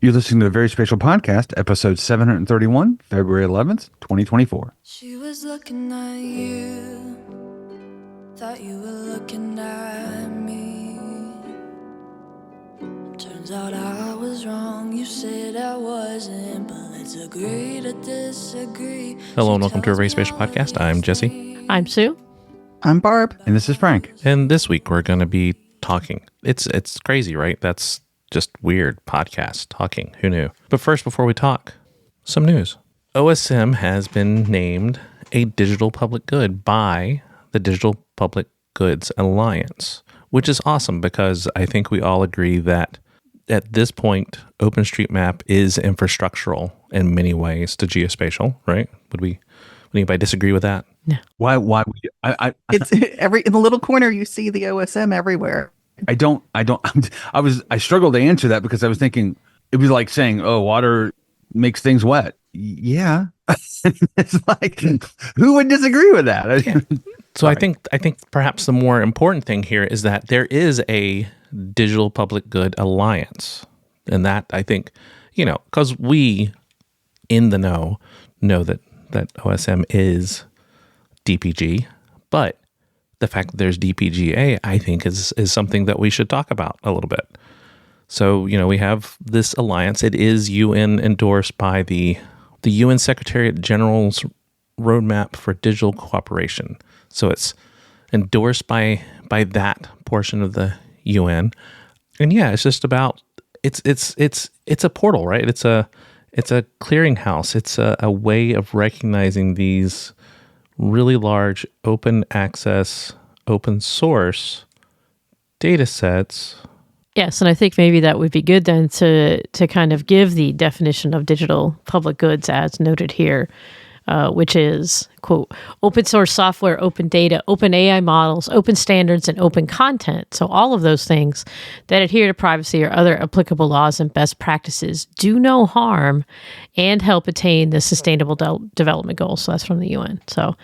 You're listening to the Very Spatial Podcast, episode 731, February 11th, 2024. She was looking at you, thought you were looking at me. Turns out I was wrong, you said I wasn't, but let's agree to disagree. Hello and welcome to our VerySpatial Podcast. I'm Jesse. I'm Sue. I'm Barb. And this is Frank. And this week we're going to be talking. It's crazy, right? That's just weird. Podcast, talking. Who knew? But first, before we talk, some news. OSM has been named a digital public good by the Digital Public Goods Alliance, which is awesome because I think we all agree that at this point, OpenStreetMap is infrastructural in many ways to geospatial, right? Would anybody disagree with that? No. Why would you? It's in the little corner you see the OSM everywhere. I struggled to answer that because I was thinking it was like saying, oh, water makes things wet. Yeah. It's like, who would disagree with that? Yeah. So I think perhaps the more important thing here is that there is a Digital Public Good Alliance. And that I think, because we in the know that OSM is DPG, but the fact that there's DPGA, I think, is something that we should talk about a little bit. So, we have this alliance. It is UN endorsed by the UN Secretariat General's Roadmap for Digital Cooperation. So it's endorsed by that portion of the UN. And yeah, it's just about it's a portal, right? It's a clearinghouse. It's a way of recognizing these really large open access, open source data sets. Yes, and I think maybe that would be good then to kind of give the definition of digital public goods as noted here, which is, quote, open source software, open data, open AI models, open standards, and open content. So all of those things that adhere to privacy or other applicable laws and best practices do no harm and help attain the sustainable development goals. So that's from the UN. So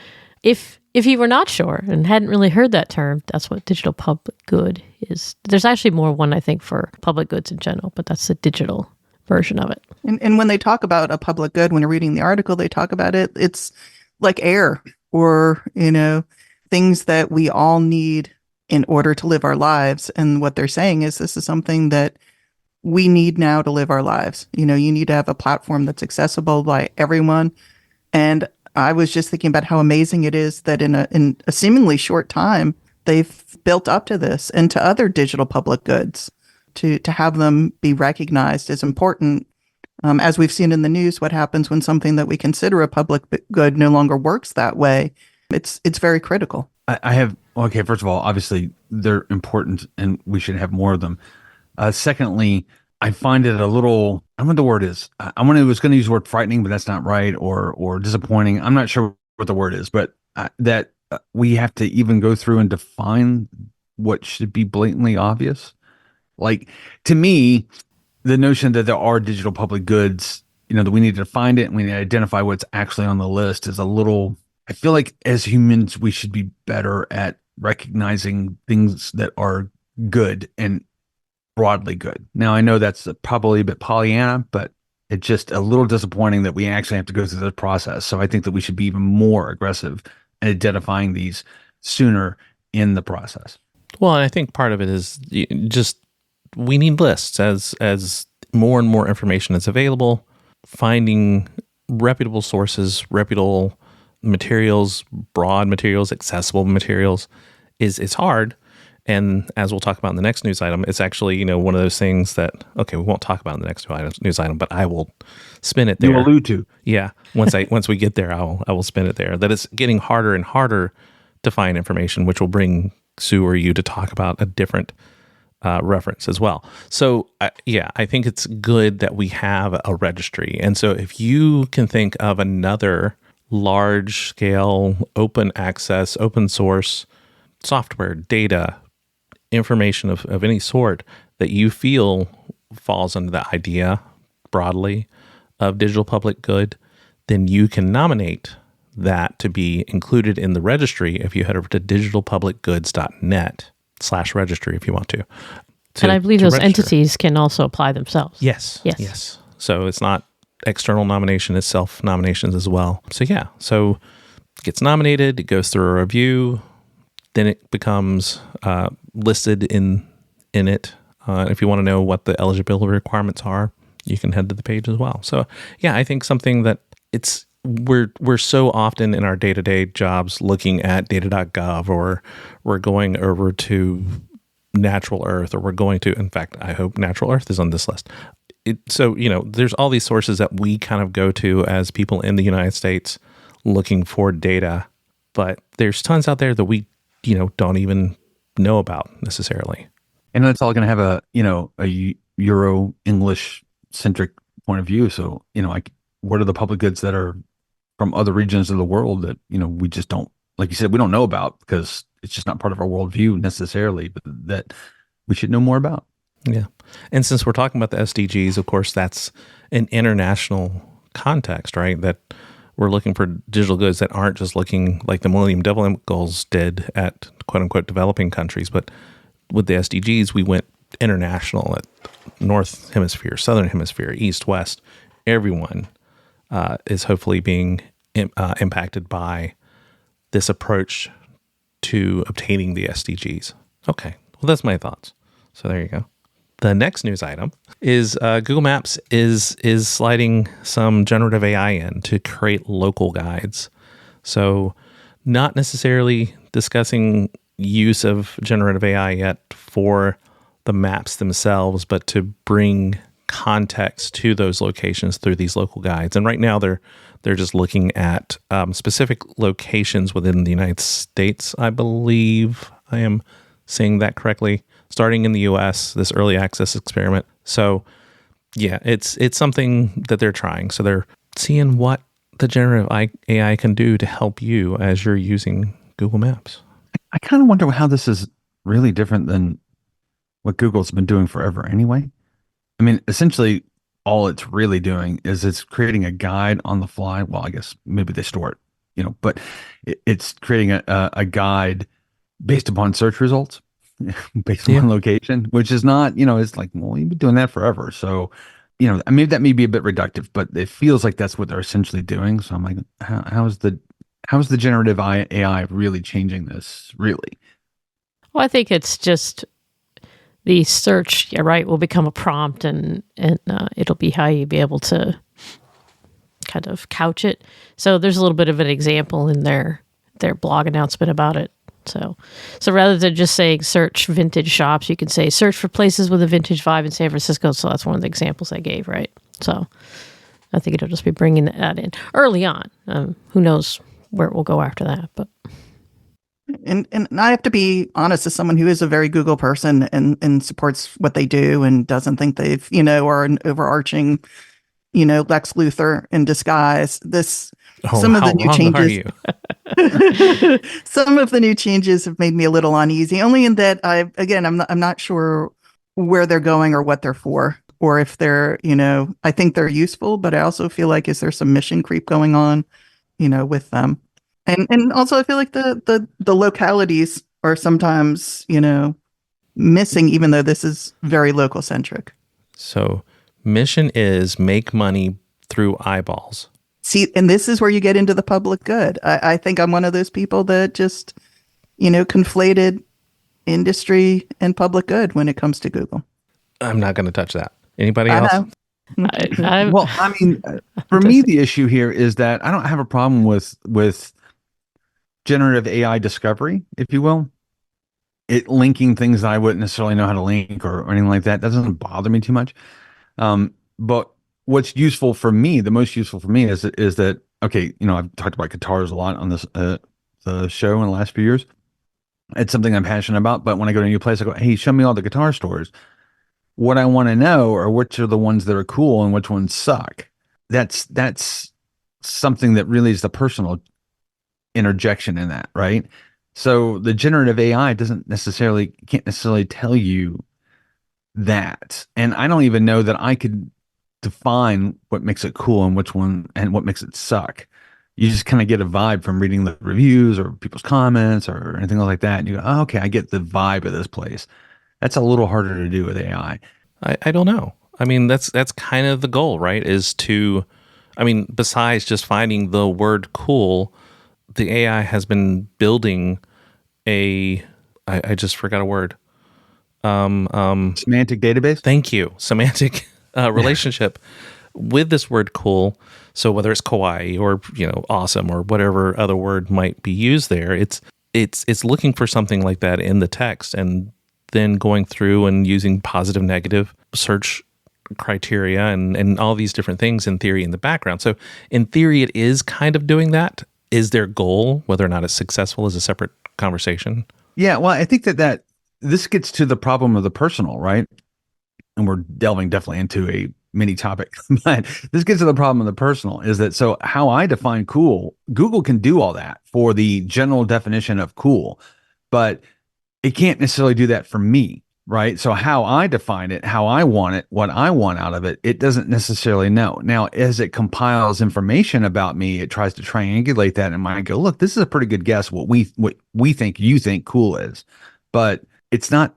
if you were not sure and hadn't really heard that term, that's what digital public good is. There's actually more one, I think, for public goods in general, but that's the digital version of it. And when they talk about a public good, when you're reading the article, they talk about it, it's like air or, things that we all need in order to live our lives. And what they're saying is this is something that we need now to live our lives. You need to have a platform that's accessible by everyone. And I was just thinking about how amazing it is that in a seemingly short time, they've built up to this and to other digital public goods. To have them be recognized is important. As we've seen in the news, what happens when something that we consider a public good no longer works that way? It's very critical. First of all, obviously they're important and we should have more of them. Secondly, I find it a little, I don't know what the word is. I was going to use the word frightening, but that's not right, or disappointing. I'm not sure what the word is, but that we have to even go through and define what should be blatantly obvious. Like, to me, the notion that there are digital public goods, that we need to find it and we need to identify what's actually on the list is a little, I feel like as humans, we should be better at recognizing things that are good and broadly good. Now, I know that's probably a bit Pollyanna, but it's just a little disappointing that we actually have to go through this process. So I think that we should be even more aggressive in identifying these sooner in the process. Well, and I think part of it is just we need lists as more and more information is available. Finding reputable sources, reputable materials, broad materials, accessible materials is hard. And as we'll talk about in the next news item, it's actually, one of those things that, we won't talk about in the next news item, but I will spin it there. You allude to. Yeah. Once we get there, I will spin it there. That it's getting harder and harder to find information, which will bring Sue or you to talk about a different reference as well. So I think it's good that we have a registry. And so if you can think of another large scale, open access, open source software, data, information of any sort that you feel falls under the idea broadly of digital public good, then you can nominate that to be included in the registry if you head over to digitalpublicgoods.net/registry if you want to. And I believe those register. entities can also apply themselves. Yes. Yes. Yes. So it's not external nomination, it's self nominations as well. So yeah. So it gets nominated, it goes through a review, then it becomes listed in it. If you want to know what the eligibility requirements are, you can head to the page as well. So yeah, I think something that we're so often in our day-to-day jobs looking at data.gov, or we're going over to Natural Earth, or we're going to, in fact, I hope Natural Earth is on this list. So, there's all these sources that we kind of go to as people in the United States looking for data, but there's tons out there that we, don't even know about necessarily. And it's all going to have a Euro English centric point of view. So, like, what are the public goods that are from other regions of the world that, we just don't, like you said, we don't know about because it's just not part of our worldview necessarily, but that we should know more about. Yeah. And since we're talking about the SDGs, of course, that's an international context, right? That we're looking for digital goods that aren't just looking like the Millennium Development Goals did at quote unquote developing countries, but with the SDGs, we went international at North Hemisphere, Southern Hemisphere, East, West. Everyone is hopefully being impacted by this approach to obtaining the SDGs. Okay, well, that's my thoughts. So there you go. The next news item is Google Maps is sliding some generative AI in to create local guides. So not necessarily discussing use of generative AI yet for the maps themselves, but to bring context to those locations through these local guides. And right now they're just looking at specific locations within the United States. I believe I am saying that correctly. Starting in the US, this early access experiment. So yeah, it's something that they're trying. So they're seeing what the generative AI can do to help you as you're using Google Maps. I kind of wonder how this is really different than what Google's been doing forever anyway. I mean, essentially, all it's really doing is it's creating a guide on the fly. Well, I guess maybe they store it, but it's creating a guide based upon search results, based on location, which is not, it's like, well, you've been doing that forever. So, maybe that may be a bit reductive, but it feels like that's what they're essentially doing. So I'm like, how's the generative AI really changing this, really? Well, I think it's just the search, right, will become a prompt, and it'll be how you be able to kind of couch it. So there's a little bit of an example in their blog announcement about it. So rather than just saying search vintage shops, you can say search for places with a vintage vibe in San Francisco. So that's one of the examples I gave, right? So I think it'll just be bringing that in early on. Who knows where it will go after that, but. And I have to be honest, as someone who is a very Google person and supports what they do and doesn't think they've, are an overarching, Lex Luthor in disguise. Some of the new changes, some of the new changes have made me a little uneasy, only in that I'm not sure where they're going or what they're for, or if they're, I think they're useful, but I also feel like, is there some mission creep going on, with them? And also I feel like the localities are sometimes, missing, even though this is very local centric. So mission is make money through eyeballs. See, and this is where you get into the public good. I think I'm one of those people that just, conflated industry and public good when it comes to Google. I'm not going to touch that. Anybody else? Well, I mean, for me, the issue here is that I don't have a problem with generative AI discovery, if you will. It linking things that I wouldn't necessarily know how to link or anything like that. That doesn't bother me too much. But what's useful for me, the most useful for me is that, okay, I've talked about guitars a lot on this the show in the last few years. It's something I'm passionate about, but when I go to a new place, I go, hey, show me all the guitar stores. What I want to know are which are the ones that are cool and which ones suck. That's something that really is the personal interjection in that, right? So the generative AI can't necessarily tell you that. And I don't even know that I could define what makes it cool and which one and what makes it suck. You just kind of get a vibe from reading the reviews or people's comments or anything like that. And you go, oh, okay, I get the vibe of this place. That's a little harder to do with AI. I don't know. I mean, that's kind of the goal, right? Is to, I mean, besides just finding the word cool, the AI has been building I just forgot a word. Semantic database. Thank you. Semantic relationship with this word cool. So whether it's kawaii or, awesome or whatever other word might be used there, it's looking for something like that in the text and then going through and using positive, negative search criteria and all these different things in theory in the background. So in theory, it is kind of doing that. Is their goal, whether or not it's successful, is a separate conversation. Yeah, well, I think that this gets to the problem of the personal, right? And we're delving definitely into a mini topic, but this gets to the problem of the personal is that so how I define cool, Google can do all that for the general definition of cool, but it can't necessarily do that for me, right? So how I define it, how I want it, what I want out of it, it doesn't necessarily know. Now, as it compiles information about me, it tries to triangulate that and might go, look, this is a pretty good guess what we think you think cool is, but it's not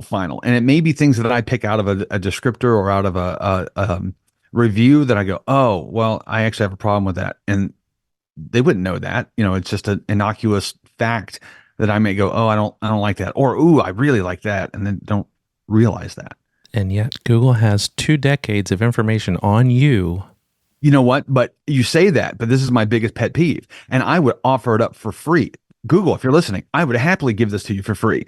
final. And it may be things that I pick out of a descriptor or out of a review that I go, oh, well, I actually have a problem with that. And they wouldn't know that, it's just an innocuous fact that I may go, oh, I don't like that. Or, ooh, I really like that. And then don't realize that. And yet Google has 2 decades of information on you. You know what? But you say that, but this is my biggest pet peeve. And I would offer it up for free. Google, if you're listening, I would happily give this to you for free.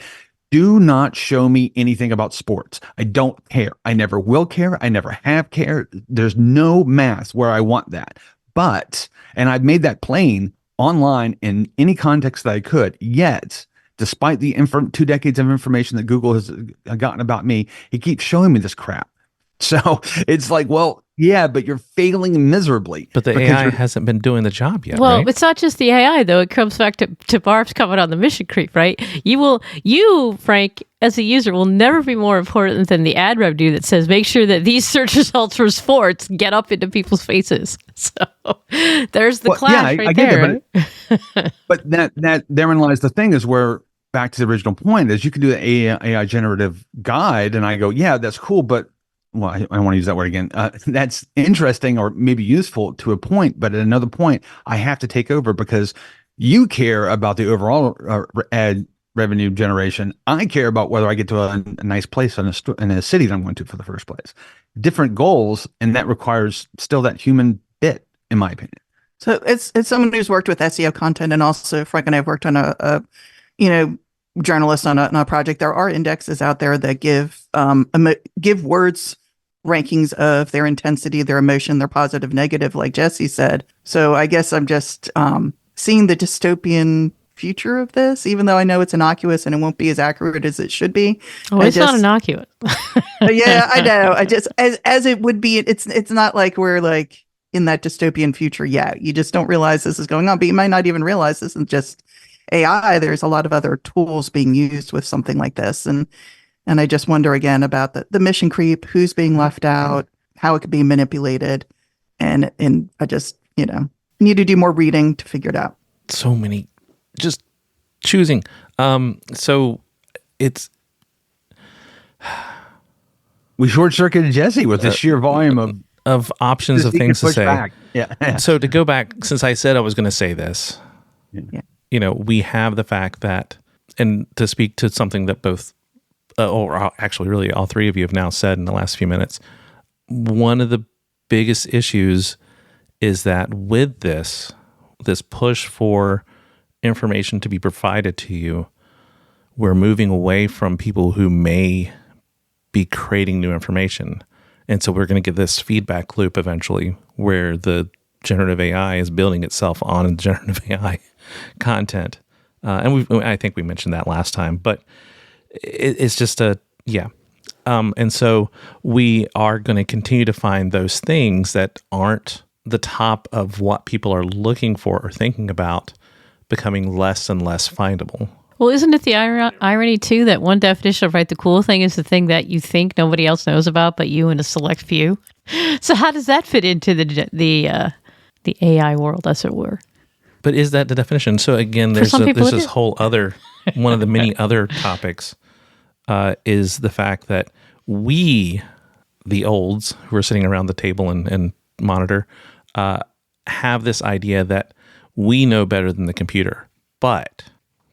Do not show me anything about sports. I don't care. I never will care. I never have cared. There's no math where I want that. But, and I've made that plain online in any context that I could, yet, despite the 2 decades of information that Google has gotten about me, he keeps showing me this crap. So it's like, well, yeah, but you're failing miserably. But the AI hasn't been doing the job yet, well, right? It's not just the AI, though. It comes back to Barb's comment on the mission creep, right? You, Frank, as a user, will never be more important than the ad revenue that says, make sure that these search results for sports get up into people's faces. So there's the clash right there. But that therein lies the thing is where, back to the original point, is you can do the AI generative guide, and I go, yeah, that's cool, but well, I don't want to use that word again. That's interesting or maybe useful to a point, but at another point, I have to take over because you care about the overall ad revenue generation. I care about whether I get to a nice place in a city that I'm going to for the first place. Different goals, and that requires still that human bit, in my opinion. So it's someone who's worked with SEO content, and also Frank and I have worked on a journalist on a project. There are indexes out there that give words rankings of their intensity, their emotion, their positive, negative, like Jesse said. So I guess I'm just seeing the dystopian future of this, even though I know it's innocuous and it won't be as accurate as it should be. Oh, it's not innocuous. Yeah, I know. I just as it would be. It's not like we're like in that dystopian future yet. You just don't realize this is going on, but you might not even realize this is just AI. There's a lot of other tools being used with something like this. And I just wonder again about the mission creep, who's being left out, how it could be manipulated. And I just, need to do more reading to figure it out. So many, just choosing. So it's... We short-circuited Jesse with the sheer volume of options of things to say. Back. Yeah. So to go back, since I said I was going to say this, we have the fact that, and to speak to something that both, or actually really all three of you have now said in the last few minutes, one of the biggest issues is that with this push for information to be provided to you, we're moving away from people who may be creating new information. And so we're going to get this feedback loop eventually where the generative AI is building itself on generative AI content. And I think we mentioned that last time, but it's just and so we are going to continue to find those things that aren't the top of what people are looking for or thinking about becoming less and less findable. Well, isn't it the irony, too, that one definition of the cool thing is the thing that you think nobody else knows about but you and a select few? So how does that fit into the AI world, as it were? But is that the definition? So again, there's this whole other, one of the many other topics is the fact that we, the olds who are sitting around the table and monitor, have this idea that we know better than the computer. But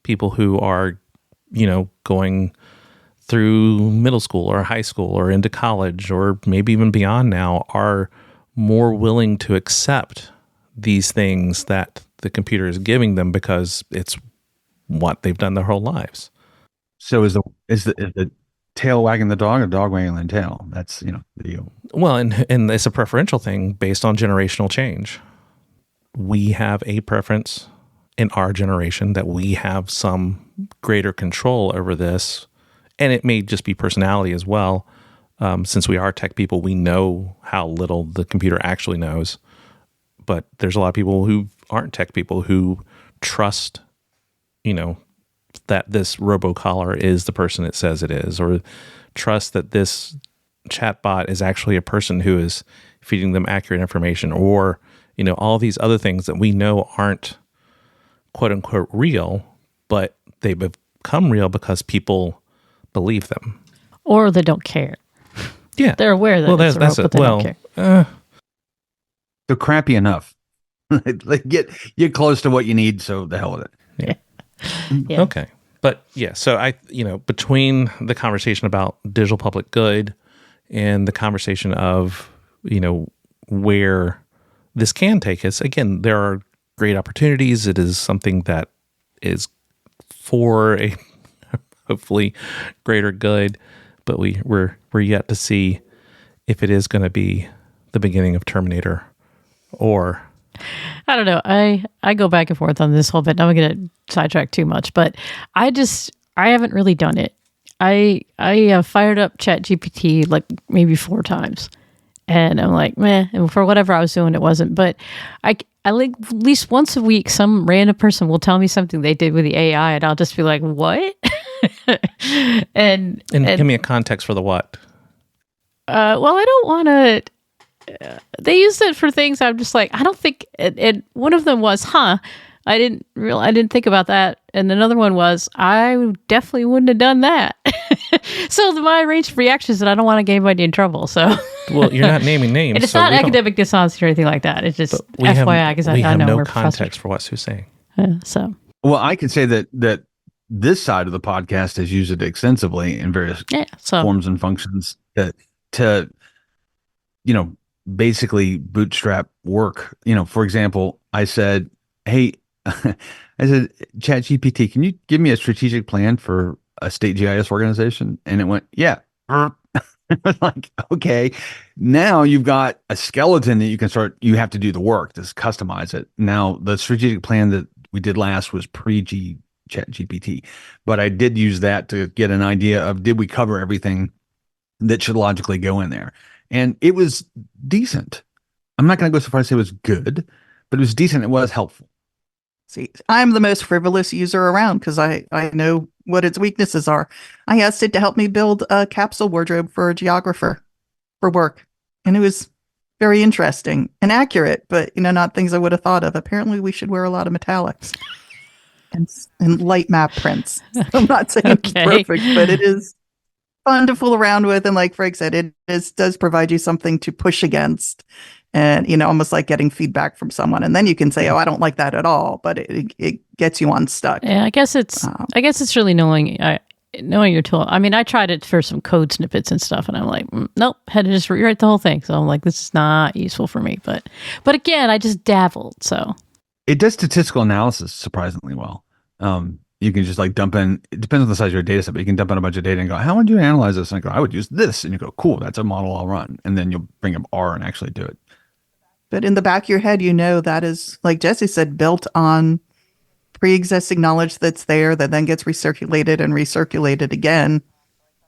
people who are, going through middle school or high school or into college or maybe even beyond now are more willing to accept these things that the computer is giving them because it's what they've done their whole lives. So is the tail wagging the dog or dog wagging the tail? That's, the deal. Well, and it's a preferential thing based on generational change. We have a preference in our generation that we have some greater control over this. And it may just be personality as well. Since we are tech people, we know how little the computer actually knows. But there's a lot of people who aren't tech people who trust, that this robocollar is the person it says it is, or trust that this chatbot is actually a person who is feeding them accurate information, or, all these other things that we know aren't quote unquote real, but they become real because people believe them. Or they don't care. Yeah. They're aware that it's a robot, but they don't care. So crappy enough. Like get close to what you need, so the hell with it. Yeah. Okay. But yeah, so between the conversation about digital public good and the conversation of, where this can take us, again, there are great opportunities. It is something that is for a hopefully greater good, but we're yet to see if it is going to be the beginning of Terminator or... I don't know. I go back and forth on this whole bit. I'm going to sidetrack too much, but I haven't really done it. I fired up ChatGPT like maybe 4 times, and I'm like, meh. And for whatever I was doing, it wasn't. But I like at least once a week, some random person will tell me something they did with the AI, and I'll just be like, what? and give me a context for the what. Well, I don't want to. They used it for things I'm just like, I don't think. And one of them was, I didn't think about that. And another one was, I definitely wouldn't have done that. So my range of reactions, and I don't want to get anybody in trouble. So, well, you're not naming names, and it's not academic dishonesty or anything like that. It's just FYI, because I know no we're context for what Sue's saying. So, well, I can say that this side of the podcast has used it extensively in various forms and functions to basically bootstrap work. For example, I said, hey, ChatGPT, can you give me a strategic plan for a state GIS organization? And it went, yeah. Like, okay, now you've got a skeleton that you have to do the work to customize it. Now, the strategic plan that we did last was ChatGPT, but I did use that to get an idea of, did we cover everything that should logically go in there? And it was decent. I'm not going to go so far as to say it was good, but it was decent. It was helpful. See, I'm the most frivolous user around because I know what its weaknesses are. I asked it to help me build a capsule wardrobe for a geographer for work. And it was very interesting and accurate, but, not things I would have thought of. Apparently, we should wear a lot of metallics and light map prints. I'm not saying it's perfect, but it is fun to fool around with. And like Frank said, it does provide you something to push against, and almost like getting feedback from someone, and then you can say, oh, I don't like that at all, but it gets you unstuck. Yeah, I guess it's really knowing your tool. I mean, I tried it for some code snippets and stuff, and I'm like, nope, had to just rewrite the whole thing. So I'm like, this is not useful for me. But again, I just dabbled. So it does statistical analysis surprisingly well. You can just like dump in, it depends on the size of your data set, but you can dump in a bunch of data and go, how would you analyze this? And I go, I would use this. And you go, cool, that's a model I'll run. And then you'll bring up R and actually do it. But in the back of your head, that is, like Jesse said, built on pre-existing knowledge that's there that then gets recirculated and recirculated again.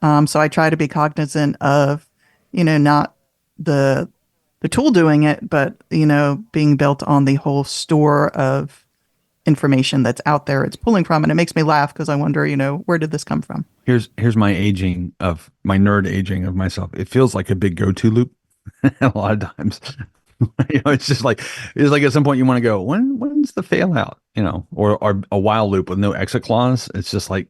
So I try to be cognizant of, not the tool doing it, but, being built on the whole store of information that's out there it's pulling from. And it makes me laugh because I wonder, where did this come from? Here's my nerd aging of myself. It feels like a big go-to loop a lot of times. It's like at some point you want to go, when's the fail out, or a while loop with no exit clause. It's just like,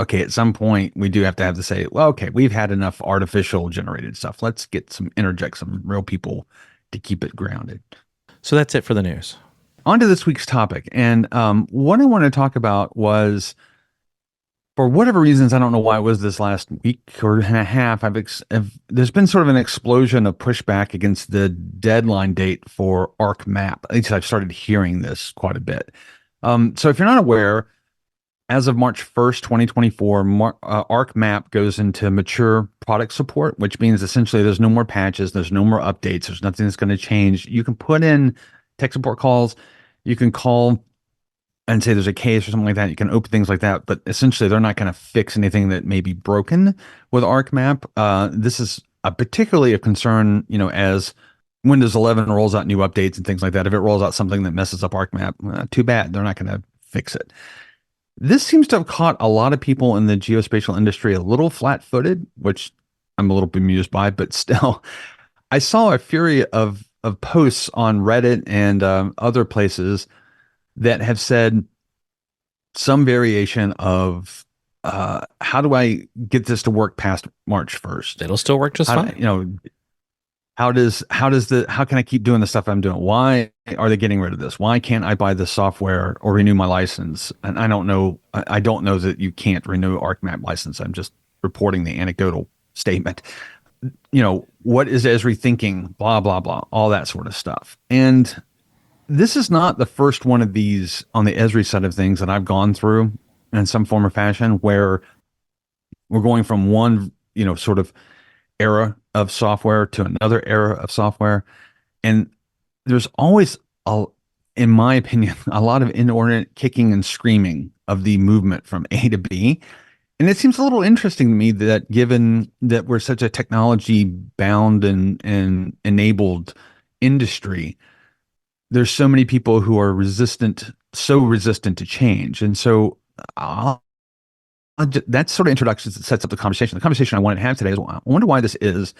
okay, at some point we do have to say, well, okay, we've had enough artificial generated stuff. Let's interject some real people to keep it grounded. So that's it for the news. On to this week's topic. And what I want to talk about was, for whatever reasons, I don't know why it was this last week or and a half, there's been sort of an explosion of pushback against the deadline date for ArcMap. At least I've started hearing this quite a bit. So if you're not aware, as of March 1st, 2024, ArcMap goes into mature product support, which means essentially there's no more patches, there's no more updates, there's nothing that's going to change. You can put in tech support calls, you can call and say there's a case or something like that. You can open things like that, but essentially they're not going to fix anything that may be broken with ArcMap. This is particularly a concern, as Windows 11 rolls out new updates and things like that. If it rolls out something that messes up ArcMap, too bad. They're not going to fix it. This seems to have caught a lot of people in the geospatial industry a little flat-footed, which I'm a little bemused by, but still, I saw a fury of posts on Reddit and other places that have said some variation of how do I get this to work past March 1st? It'll still work just fine. How can I keep doing the stuff I'm doing? Why are they getting rid of this? Why can't I buy this software or renew my license? And I don't know that you can't renew ArcMap license. I'm just reporting the anecdotal statement. What is Esri thinking? Blah, blah, blah, all that sort of stuff. And this is not the first one of these on the Esri side of things that I've gone through in some form or fashion, where we're going from one, sort of era of software to another era of software. And there's always, in my opinion, a lot of inordinate kicking and screaming of the movement from A to B. And it seems a little interesting to me that, given that we're such a technology bound and enabled industry, there's so many people who are resistant to change. And so that sort of introduction sets up the conversation. The conversation I want to have today is, I wonder why this is.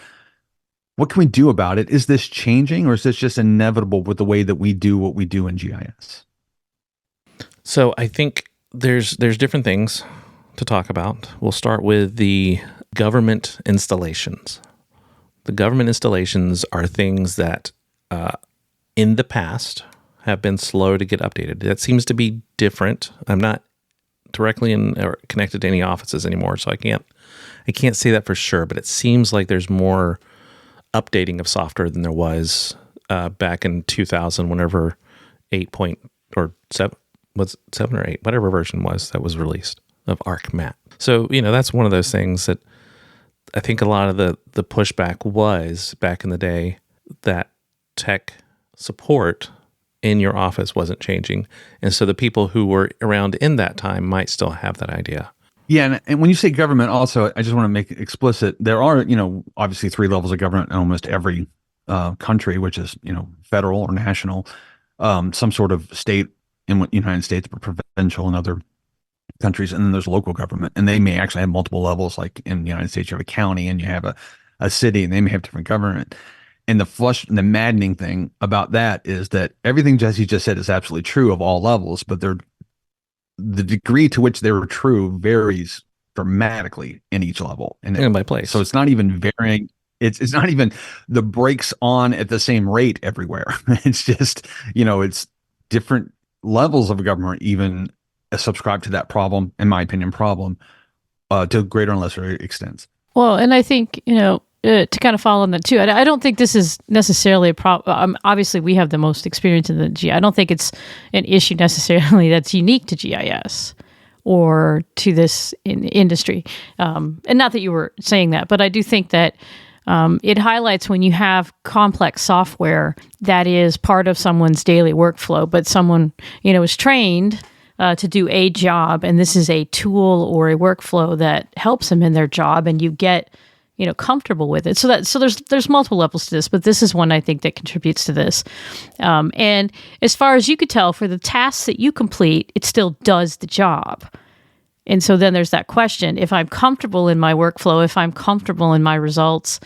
What can we do about it? Is this changing, or is this just inevitable with the way that we do what we do in GIS? So I think there's different things to talk about. We'll start with the government installations. The government installations are things that in the past have been slow to get updated. That seems to be different. I'm not directly or connected to any offices anymore, so I can't say that for sure, but it seems like there's more updating of software than there was back in 2000, whenever 8 point or 7 was 7 or 8, whatever version that was released of ArcMap. So, that's one of those things that I think a lot of the pushback was back in the day, that tech support in your office wasn't changing. And so the people who were around in that time might still have that idea. Yeah, and when you say government, also, I just want to make it explicit. There are, obviously 3 levels of government in almost every country, which is, federal or national, some sort of state in the United States, but provincial in other countries, and then there's local government, and they may actually have multiple levels. Like in the United States, you have a county and you have a city, and they may have different government. And the maddening thing about that is that everything Jesse just said is absolutely true of all levels, but the degree to which they were true varies dramatically in each level and by place. So it's not even varying. It's not even the brakes on at the same rate everywhere. It's just, it's different levels of government even subscribe to that problem, in my opinion, to greater and lesser extents. Well, and I think, to kind of follow on that too, I don't think this is necessarily a problem. Obviously, we have the most experience in the GIS. I don't think it's an issue necessarily that's unique to GIS or to this industry. And not that you were saying that, but I do think that it highlights when you have complex software that is part of someone's daily workflow, but someone, is trained to do a job, and this is a tool or a workflow that helps them in their job, and you get comfortable with it. So there's multiple levels to this, but this is one I think that contributes to this. And as far as you could tell, for the tasks that you complete, it still does the job. And so then there's that question: if I'm comfortable in my workflow, if I'm comfortable in my results,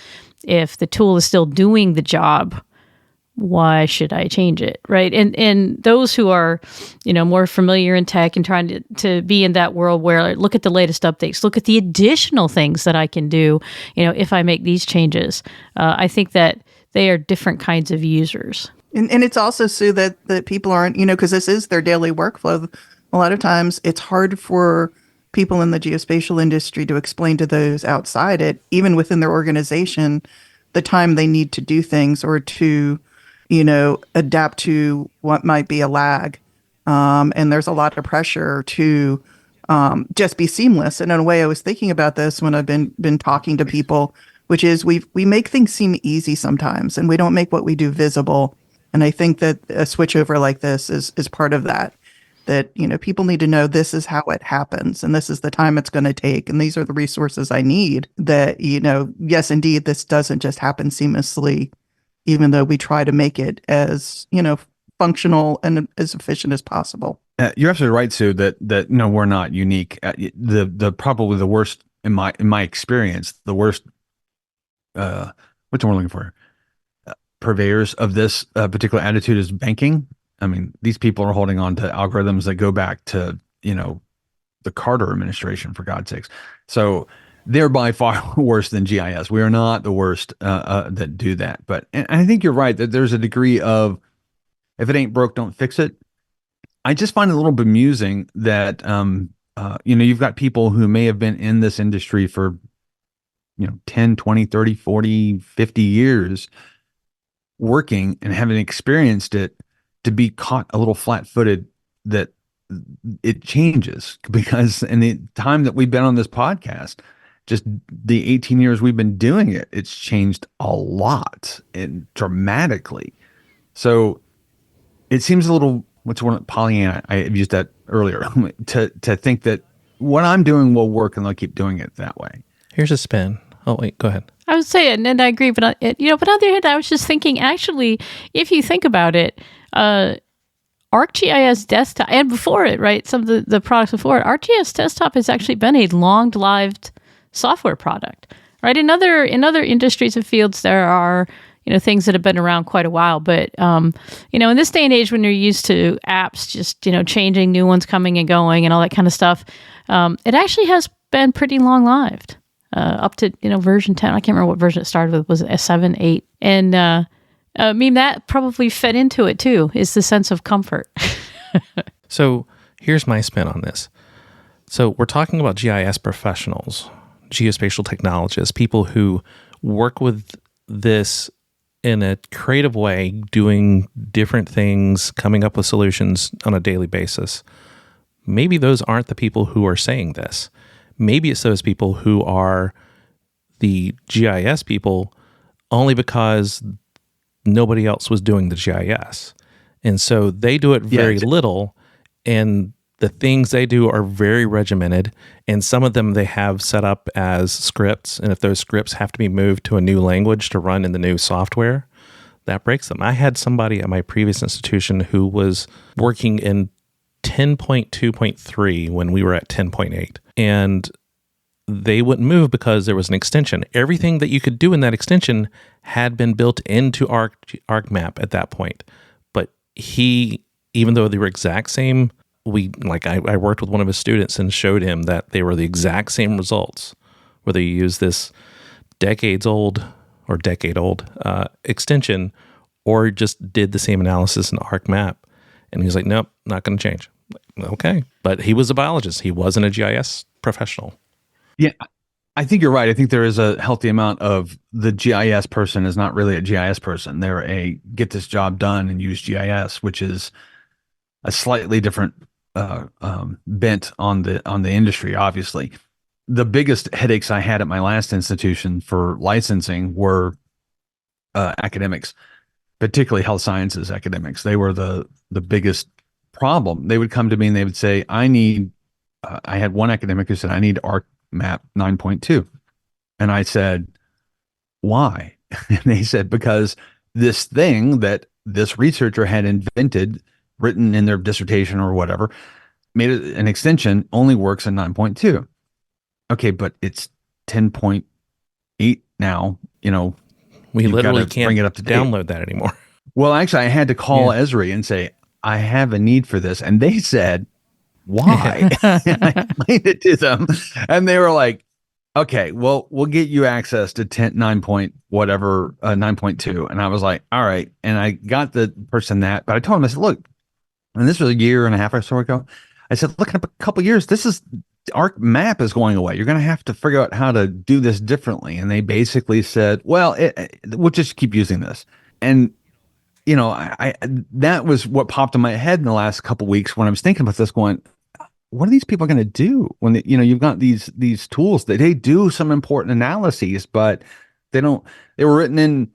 if the tool is still doing the job, why should I change it, right? And those who are, more familiar in tech and trying to be in that world where look at the latest updates, look at the additional things that I can do, if I make these changes. I think that they are different kinds of users. And it's also, Sue, that people aren't, because this is their daily workflow. A lot of times it's hard for people in the geospatial industry to explain to those outside it, even within their organization, the time they need to do things or to, adapt to what might be a lag. And there's a lot of pressure to just be seamless. And in a way, I was thinking about this when I've been talking to people, which is we make things seem easy sometimes, and we don't make what we do visible. And I think that a switchover like this is part of that. That people need to know this is how it happens, and this is the time it's going to take, and these are the resources I need. That yes, indeed, this doesn't just happen seamlessly, even though we try to make it as functional and as efficient as possible. You're absolutely right, Sue. That no, we're not unique. The probably the worst in my experience, the worst. What's the word I'm looking for? Purveyors of this particular attitude is banking. I mean, these people are holding on to algorithms that go back to the Carter administration, for God's sakes. So they're by far worse than GIS. We are not the worst that do that. But and I think you're right that there's a degree of if it ain't broke, don't fix it. I just find it a little bemusing that you've got people who may have been in this industry for 10, 20, 30, 40, 50 years working and having experienced it to be caught a little flat-footed that it changes. Because in the time that we've been on this podcast, just the 18 years we've been doing it, it's changed a lot and dramatically. So it seems a little, what's one, Pollyanna, I used that earlier, to think that what I'm doing will work and I'll keep doing it that way. Here's a spin. Oh, wait, go ahead. I would say, and I agree, but but on the other hand, I was just thinking, actually, if you think about it, ArcGIS Desktop, and before it, right, some of the products before it, ArcGIS Desktop has actually been a long-lived software product, right? In other industries and fields, there are things that have been around quite a while, but in this day and age, when you're used to apps just changing, new ones coming and going, and all that kind of stuff, it actually has been pretty long-lived. Up to version 10. I can't remember what version it started with. Was it a 7, 8? And I mean, that probably fed into it too, is the sense of comfort. So here's my spin on this. So we're talking about GIS professionals, geospatial technologists, people who work with this in a creative way, doing different things, coming up with solutions on a daily basis. Maybe those aren't the people who are saying this. Maybe it's those people who are the GIS people only because nobody else was doing the GIS. And so they do it very little, and the things they do are very regimented, and some of them they have set up as scripts, and if those scripts have to be moved to a new language to run in the new software, that breaks them. I had somebody at my previous institution who was working in 10.2.3 when we were at 10.8. And they wouldn't move because there was an extension. Everything that you could do in that extension had been built into ArcMap at that point. But even though they were exact same, I worked with one of his students and showed him that they were the exact same results, whether you use this decade-old extension or just did the same analysis in ArcMap. And he was like, nope, not going to change. Okay. But he was a biologist. He wasn't a GIS professional. Yeah, I think you're right. I think there is a healthy amount of the GIS person is not really a GIS person. They're a get this job done and use GIS, which is a slightly different bent on the industry. Obviously, the biggest headaches I had at my last institution for licensing were academics, particularly health sciences academics. They were the biggest problem. They would come to me and they would say, I had one academic who said, I need ArcMap 9.2. And I said, why? And they said, because this thing that this researcher had invented, written in their dissertation or whatever, made it an extension, only works in 9.2. Okay, but it's 10.8 now, we literally can't bring it up to date. download that anymore. Well, actually, I had to call Yeah. Esri and say, I have a need for this. And they said, why? And I explained it to them. And they were like, okay, well, we'll get you access to 10, 9 point whatever, 9.2. And I was like, all right. And I got the person that, but I told him, I said, look, and this was a year and a half or so ago. I said, look, in a couple of years, our map is going away. You're going to have to figure out how to do this differently. And they basically said, well, we'll just keep using this. And I that was what popped in my head in the last couple of weeks when I was thinking about this, going, what are these people going to do when you've got these tools that they do some important analyses, but they don't. They were written in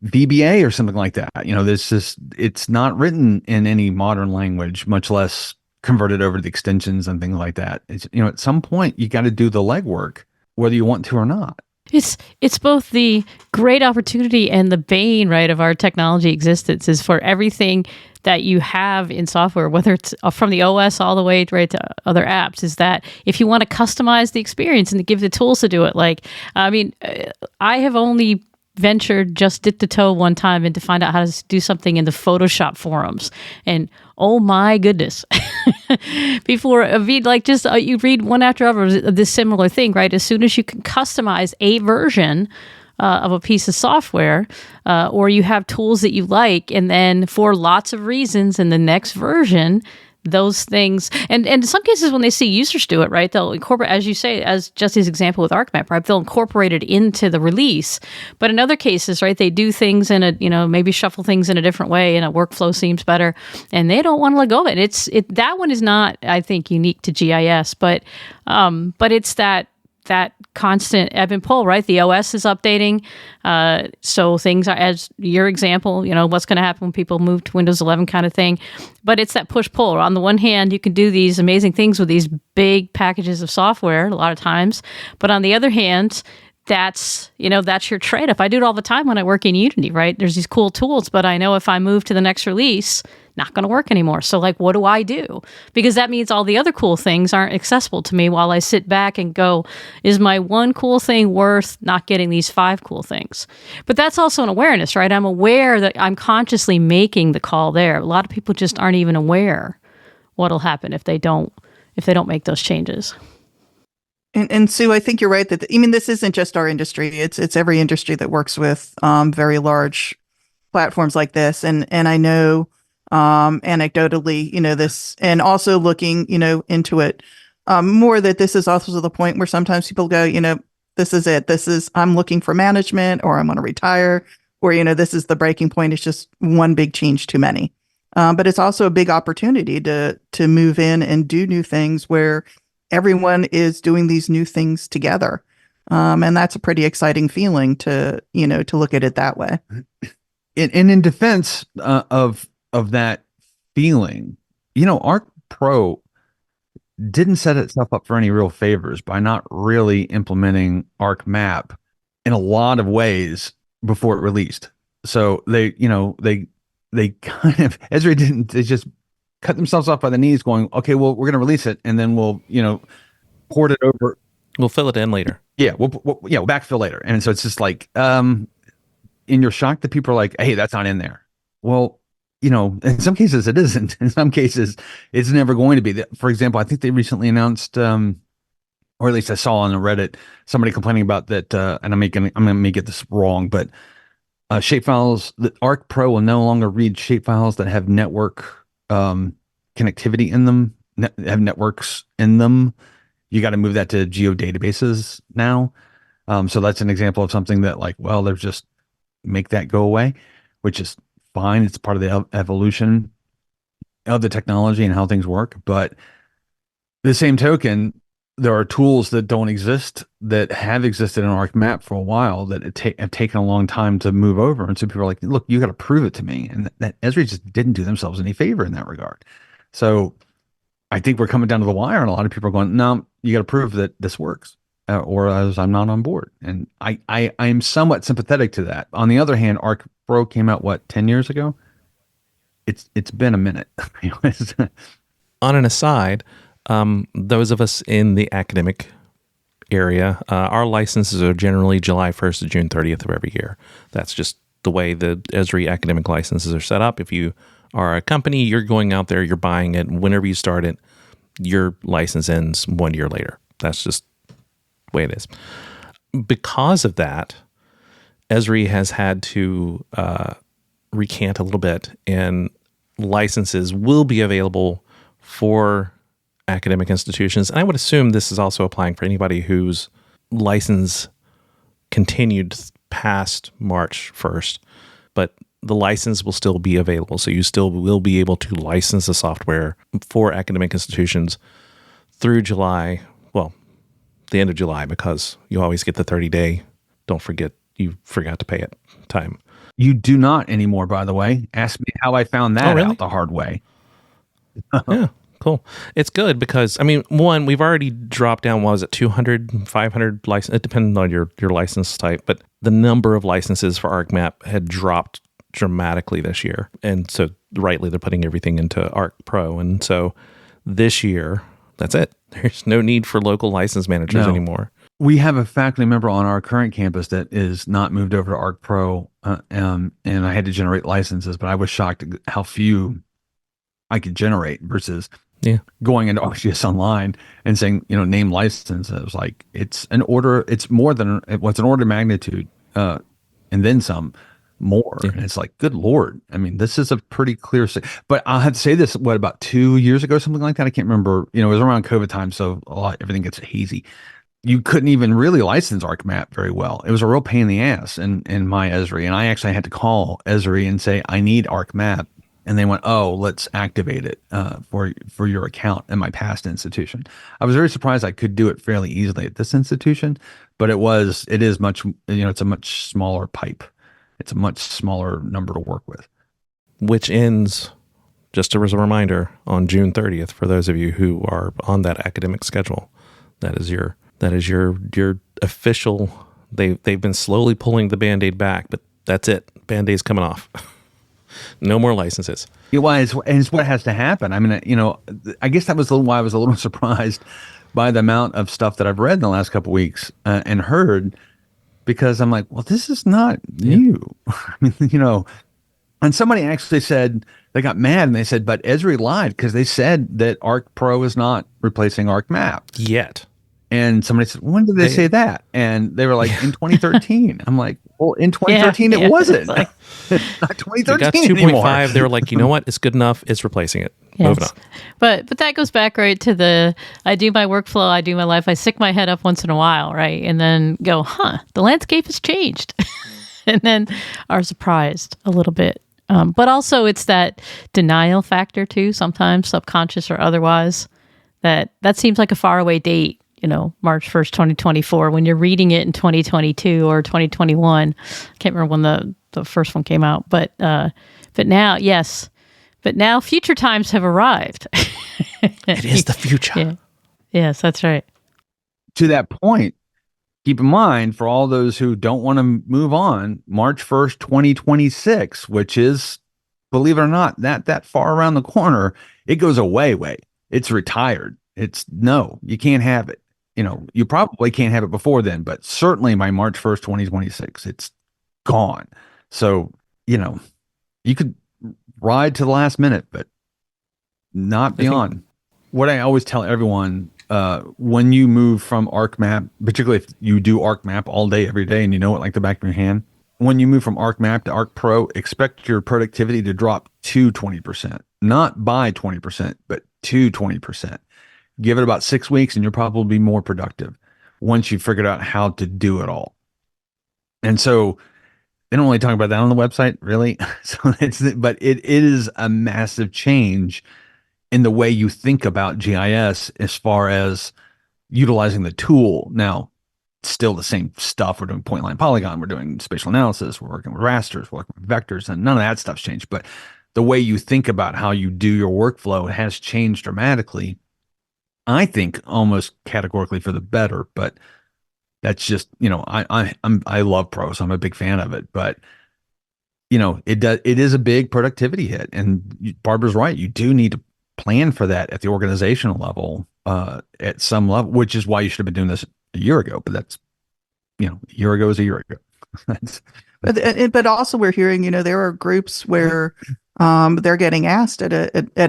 VBA or something like that. It's not written in any modern language, much less converted over to the extensions and things like that. It's at some point you got to do the legwork, whether you want to or not. It's both the great opportunity and the bane, right, of our technology existence is for everything that you have in software, whether it's from the OS all the way right to other apps, is that if you want to customize the experience and to give the tools to do it, I have only ventured just dipped the toe one time and to find out how to do something in the Photoshop forums, and oh my goodness. Before you read one after other of this similar thing, right? As soon as you can customize a version of a piece of software, or you have tools that you like, and then for lots of reasons in the next version, those things, and in some cases when they see users do it, right, they'll incorporate, as you say, as Jesse's example with ArcMap, right, they'll incorporate it into the release. But in other cases, right, they do things in a, maybe shuffle things in a different way and a workflow seems better, and they don't want to let go of it. That one is not, I think, unique to GIS, but it's that constant ebb and pull, right? The OS is updating. So things are, as your example, what's going to happen when people move to Windows 11 kind of thing. But it's that push-pull. On the one hand, you can do these amazing things with these big packages of software a lot of times. But on the other hand, that's your trade-off. I do it all the time when I work in Unity, right? There's these cool tools, but I know if I move to the next release, not going to work anymore. So what do I do? Because that means all the other cool things aren't accessible to me while I sit back and go, is my one cool thing worth not getting these 5 cool things? But that's also an awareness, right? I'm aware that I'm consciously making the call there. A lot of people just aren't even aware what'll happen if they don't make those changes. And Sue, I think you're right that this isn't just our industry. It's every industry that works with very large platforms like this. And I know anecdotally, this, and also looking, into it more, that this is also the point where sometimes people go, this is it. I'm looking for management, or I'm going to retire, or, this is the breaking point. It's just one big change too many. But it's also a big opportunity to move in and do new things where everyone is doing these new things together. And that's a pretty exciting feeling to look at it that way. And in defense of that feeling, Arc Pro didn't set itself up for any real favors by not really implementing Arc Map in a lot of ways before it released. So they kind of, they just cut themselves off by the knees going, okay, well, we're going to release it and then we'll, port it over. We'll fill it in later. Yeah. We'll backfill later. And so it's just like, and you're shocked that people are like, hey, that's not in there. Well, in some cases it isn't. In some cases it's never going to be. For example, I think they recently announced, or at least I saw on the Reddit, somebody complaining about that. And I'm going to get this wrong, but shapefiles, the Arc Pro will no longer read shapefiles that have network connectivity in them, have networks in them. You got to move that to geodatabases now. So that's an example of something that they're just make that go away, which is fine. It's part of the evolution of the technology and how things work. But the same token, there are tools that don't exist that have existed in ArcMap for a while that have taken a long time to move over. And so people are like, look, you got to prove it to me. And that Esri just didn't do themselves any favor in that regard. So I think we're coming down to the wire, and a lot of people are going, no, you got to prove that this works, or as I'm not on board. And I'm somewhat sympathetic to that. On the other hand, Arc Pro came out, 10 years ago? It's been a minute. On an aside, those of us in the academic area, our licenses are generally July 1st to June 30th of every year. That's just the way the Esri academic licenses are set up. If you are a company, you're going out there, you're buying it, and whenever you start it, your license ends 1 year later. That's just the way it is. Because of that, Esri has had to recant a little bit, and licenses will be available for academic institutions. And I would assume this is also applying for anybody whose license continued past March 1st, but the license will still be available. So you still will be able to license the software for academic institutions through July, well, the end of July, because you always get the 30-day, don't forget you forgot to pay it time. You do not anymore, by the way. Ask me how I found that really? out the hard way. Yeah, cool. It's good because, I mean, one, we've already dropped down, what was it, 200, 500 license. It depends on your license type, but the number of licenses for ArcMap had dropped dramatically this year. And so rightly, they're putting everything into Arc Pro. And so this year, that's it. There's no need for local license managers anymore. We have a faculty member on our current campus that is not moved over to Arc Pro, and I had to generate licenses, but I was shocked at how few I could generate versus going into ArcGIS Online and saying, name license. It was like, it's an order, it's more than what's an order of magnitude, and then some more. And it's like, good Lord. I mean, this is a pretty clear, but I'll have to say this, about 2 years ago, something like that. I can't remember, it was around COVID time. So everything gets hazy. You couldn't even really license ArcMap very well. It was a real pain in the ass in my Esri. And I actually had to call Esri and say, I need ArcMap. And they went, oh, let's activate it for your account in my past institution. I was very surprised I could do it fairly easily at this institution, but it is much, it's a much smaller pipe. It's a much smaller number to work with. Which ends, just as a reminder, on June 30th, for those of you who are on that academic schedule. That is your official, they've been slowly pulling the Band-Aid back, but that's it. Band-Aid's coming off. No more licenses. It's what has to happen. I mean, I guess that was why I was a little surprised by the amount of stuff that I've read in the last couple of weeks and heard, because I'm like, well, this is not new. I mean, and somebody actually said, they got mad and they said, but Esri lied because they said that Arc Pro is not replacing ArcMap yet. And somebody said, when did they say that? And they were like, in 2013. I'm like, well, in 2013, it wasn't. Like, it's not 2013 they got 2.5. They were like, you know what? It's good enough. It's replacing it. Yes. Moving on. But that goes back right to I do my workflow, I do my life, I stick my head up once in a while, right? And then go, the landscape has changed. And then are surprised a little bit. But also it's that denial factor too, sometimes subconscious or otherwise, that seems like a faraway date. March 1st, 2024, when you're reading it in 2022 or 2021. I can't remember when the first one came out, but now, yes. But now future times have arrived. It is the future. Yeah. Yes, that's right. To that point, keep in mind, for all those who don't want to move on, March 1st, 2026, which is, believe it or not, that far around the corner, it goes away. It's retired. No, you can't have it. You probably can't have it before then, but certainly by March 1st, 2026, it's gone. So, you could ride to the last minute, but not beyond. What I always tell everyone, when you move from ArcMap, particularly if you do ArcMap all day, every day, and you know it like the back of your hand, when you move from ArcMap to Arc Pro, expect your productivity to drop to 20%, not by 20%, but to 20%. Give it about 6 weeks and you'll probably be more productive once you've figured out how to do it all. And so they don't really talk about that on the website, really. But it is a massive change in the way you think about GIS as far as utilizing the tool. Now, it's still the same stuff. We're doing point line polygon. We're doing spatial analysis. We're working with rasters. We're working with vectors, and none of that stuff's changed. But the way you think about how you do your workflow has changed dramatically. I think almost categorically for the better, but that's just, I love Pro, so I'm a big fan of it, but it is a big productivity hit, and Barbara's right. You do need to plan for that at the organizational level, at some level, which is why you should have been doing this a year ago, but that's, a year ago is a year ago. But also we're hearing, there are groups where they're getting asked at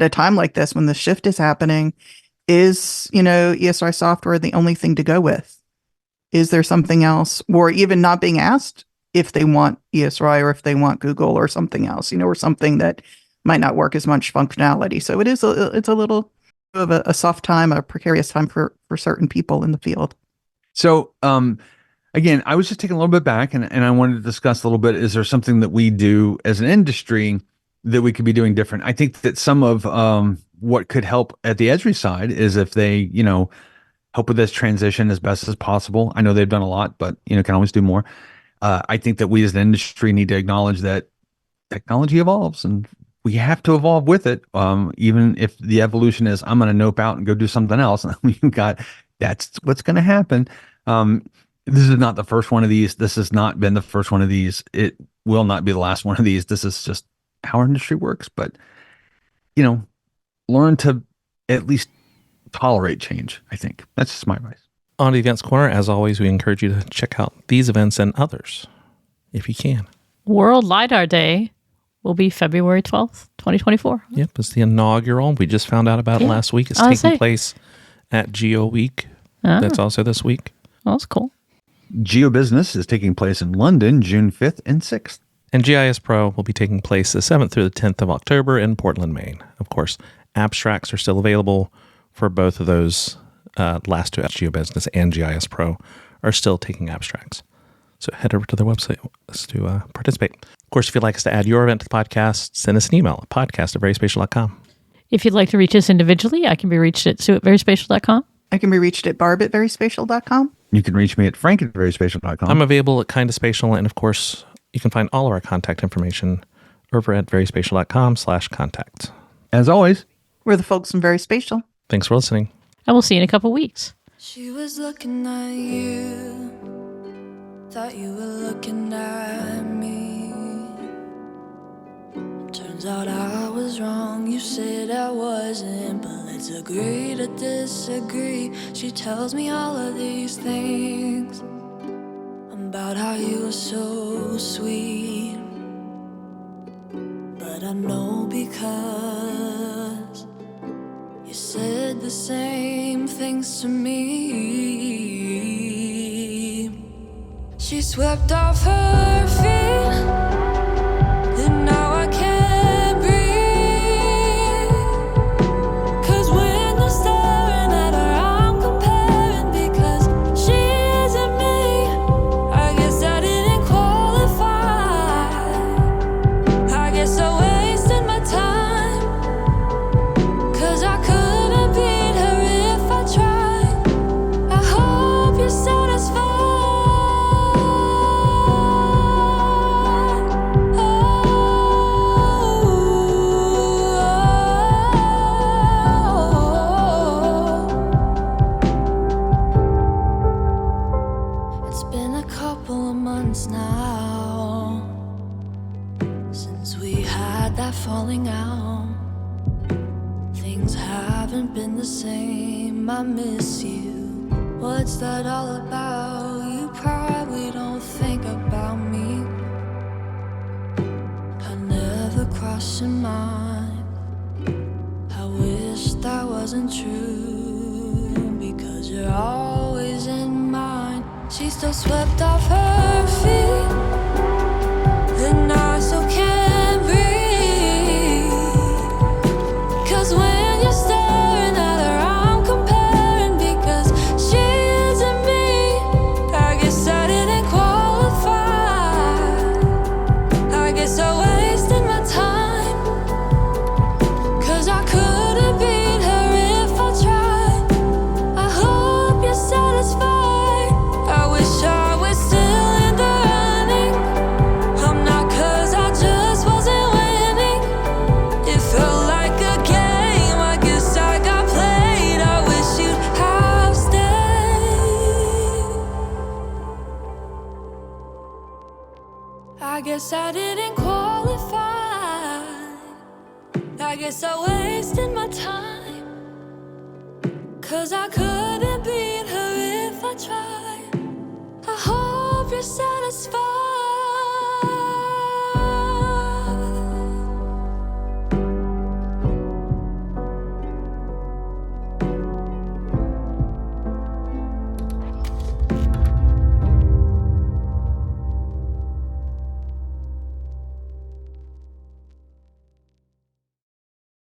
a time like this when the shift is happening, is, ESRI software the only thing to go with? Is there something else? Or even not being asked if they want ESRI or if they want Google or something else, or something that might not work as much functionality. So it's a little of a soft time, a precarious time for certain people in the field. So, again, I was just taking a little bit back and I wanted to discuss a little bit. Is there something that we do as an industry that we could be doing different? I think that some of what could help at the Esri side is if they, help with this transition as best as possible. I know they've done a lot, but, can always do more. I think that we as an industry need to acknowledge that technology evolves and we have to evolve with it. Even if the evolution is, I'm going to nope out and go do something else. That's what's going to happen. This is not the first one of these. This has not been the first one of these. It will not be the last one of these. This is just how our industry works. But, learn to at least tolerate change, I think. That's just my advice. On the Events Corner, as always, we encourage you to check out these events and others, if you can. World LiDAR Day will be February 12th, 2024. Yep, it's the inaugural. We just found out about it last week. It's taking place at Geo Week. That's also this week. Well, that's cool. GeoBusiness is taking place in London, June 5th and 6th. And GIS Pro will be taking place the 7th through the 10th of October in Portland, Maine. Of course, abstracts are still available for both of those last two. GeoBusiness and GIS Pro are still taking abstracts. So head over to their website to participate. Of course, if you'd like us to add your event to the podcast, send us an email at podcast@veryspatial.com. If you'd like to reach us individually, I can be reached at sue@veryspatial.com. I can be reached at barb@veryspatial.com. You can reach me at frank@veryspatial.com. I'm available at Kinda Spatial, and of course, you can find all of our contact information over at veryspatial.com/contact. As always, we're the folks from VerySpatial. Thanks for listening. And we'll see you in a couple weeks. She was looking at you, thought you were looking at me. Turns out I was wrong, you said I wasn't, but let's agree to disagree. She tells me all of these things about how you were so sweet, but I know because you said the same things to me. She swept off her feet, and now I can't breathe. 'Cause when you're staring at her, I'm comparing because she isn't me. I guess I didn't qualify. I guess I wasted my time, 'cause I couldn't beat her if I tried. I hope you're satisfied. It's been a couple of months now since we had that falling out. Things haven't been the same. I miss you. What's that all about? You probably don't think about me. I never crossed your mind. I wish that wasn't true, because you're always in mine. She still swept off her feet, and I still can't breathe. 'Cause when you're staring at her, I'm comparing because she isn't me. I guess I didn't qualify. I guess I wasted my time, 'cause I couldn't beat her if I tried. I hope you're satisfied. I wish I was still in the running. I'm not, 'cause I just wasn't winning. It felt like a game, I guess I got played. I wish you'd have stayed. I guess I didn't qualify. I guess I wasted my time, 'cause I couldn't beat her if I tried. I hope you're satisfied.